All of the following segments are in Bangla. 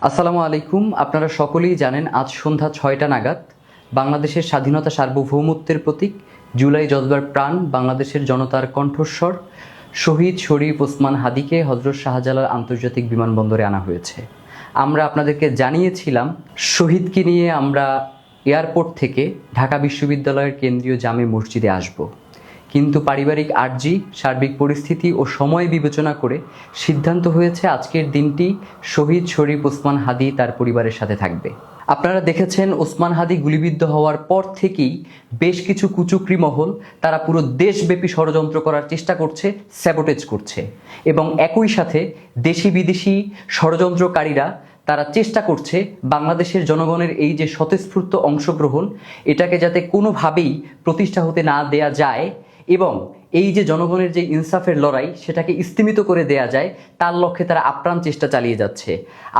আসসালামু আলাইকুম। আপনারা সকলেই জানেন আজ সন্ধ্যা ৬টা নাগাদ বাংলাদেশের স্বাধীনতা সার্বভৌমত্বের প্রতীক জুলাই জজবার প্রাণ বাংলাদেশের জনতার কণ্ঠস্বর শহীদ শরীফ ওসমান হাদিকে হজরত শাহজালাল আন্তর্জাতিক বিমানবন্দরে আনা হয়েছে। আমরা আপনাদেরকে জানিয়েছিলাম শহীদকে নিয়ে আমরা এয়ারপোর্ট থেকে ঢাকা বিশ্ববিদ্যালয়ের কেন্দ্রীয় জামে মসজিদে আসব, কিন্তু পারিবারিক আর্জি, সার্বিক পরিস্থিতি ও সময় বিবেচনা করে সিদ্ধান্ত হয়েছে আজকের দিনটি শহীদ শরীফ ওসমান হাদি তার পরিবারের সাথে থাকবে। আপনারা দেখেছেন ওসমান হাদি গুলিবিদ্ধ হওয়ার পর থেকেই বেশ কিছু কুচক্রী মহল তারা পুরো দেশব্যাপী ষড়যন্ত্র করার চেষ্টা করছে, স্যাবোটেজ করছে, এবং একই সাথে দেশি বিদেশি ষড়যন্ত্রকারীরা তারা চেষ্টা করছে বাংলাদেশের জনগণের এই যে স্বতঃস্ফূর্ত অংশগ্রহণ এটাকে যাতে কোনোভাবেই প্রতিষ্ঠা হতে না দেয়া যায় এবং এই যে জনগণের যে ইনসাফের লড়াই সেটাকে স্তিমিত করে দেয়া যায় তার লক্ষ্যে তারা আপ্রাণ চেষ্টা চালিয়ে যাচ্ছে।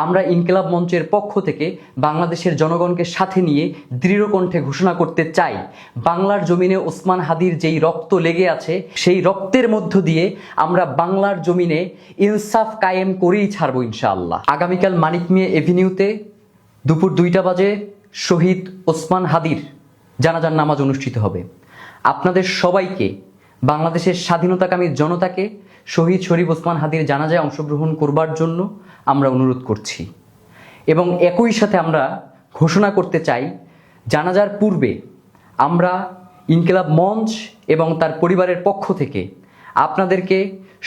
আমরা ইনকিলাব মঞ্চের পক্ষ থেকে বাংলাদেশের জনগণকে সাথে নিয়ে দৃঢ় কণ্ঠে ঘোষণা করতে চাই, বাংলার জমিনে ওসমান হাদির যেই রক্ত লেগে আছে সেই রক্তের মধ্য দিয়ে আমরা বাংলার জমিনে ইনসাফ কায়েম করেই ছাড়বো ইনশাআল্লাহ। আগামীকাল মানিক মিয়া এভিনিউতে দুপুর 2টা বাজে শহীদ ওসমান হাদির জানাজার নামাজ অনুষ্ঠিত হবে। আপনাদের সবাইকে, বাংলাদেশের স্বাধীনতাকামী জনতাকে শহীদ শরীফ ওসমান হাদির জানাজায় অংশগ্রহণ করবার জন্য আমরা অনুরোধ করছি এবং একই সাথে আমরা ঘোষণা করতে চাই জানাজার পূর্বে আমরা ইনকিলাব মঞ্চ এবং তার পরিবারের পক্ষ থেকে আপনাদেরকে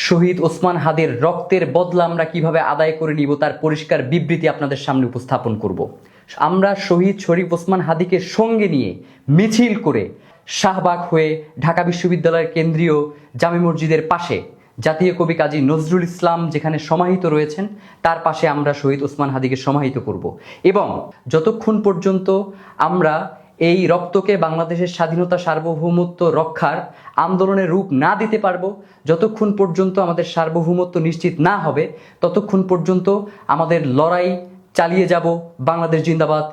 শহীদ ওসমান হাদির রক্তের বদলা আমরা কিভাবে আদায় করে নিব তার পরিষ্কার বিবৃতি আপনাদের সামনে উপস্থাপন করব। আমরা শহীদ শরীফ ওসমান হাদিকে সঙ্গে নিয়ে মিছিল করে শাহবাগ হয়ে ঢাকা বিশ্ববিদ্যালয়ের কেন্দ্রীয় জামে মসজিদের পাশে জাতীয় কবি কাজী নজরুল ইসলাম যেখানে সমাহিত রয়েছেন তার পাশে আমরা শহীদ ওসমান হাদিকে সমাহিত করব এবং যতক্ষণ পর্যন্ত আমরা এই রক্তকে বাংলাদেশের স্বাধীনতা সার্বভৌমত্ব রক্ষার আন্দোলনের রূপ না দিতে পারবো, যতক্ষণ পর্যন্ত আমাদের সার্বভৌমত্ব নিশ্চিত না হবে ততক্ষণ পর্যন্ত আমাদের লড়াই চালিয়ে যাব। বাংলাদেশ জিন্দাবাদ।